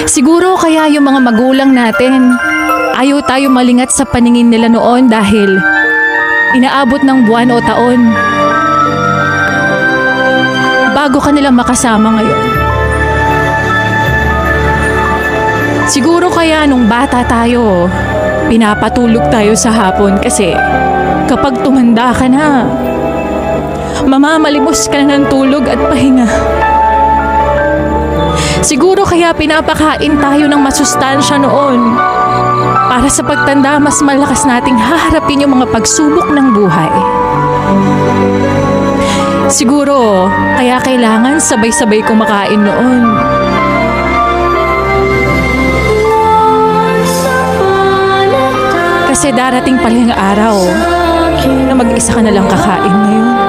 Siguro kaya yung mga magulang natin, ayaw tayo malingat sa paningin nila noon dahil inaabot ng buwan o taon bago ka nila makasama ngayon. Siguro kaya nung bata tayo, pinapatulog tayo sa hapon kasi kapag tumanda ka na, mamamalimos ka na ng tulog at pahinga. Siguro kaya pinapakain tayo ng masustansya noon para sa pagtanda mas malakas nating haharapin yung mga pagsubok ng buhay. Siguro kaya kailangan sabay-sabay kumakain noon. Kasi darating pala yung araw na mag-isa ka na lang kakain ngayon.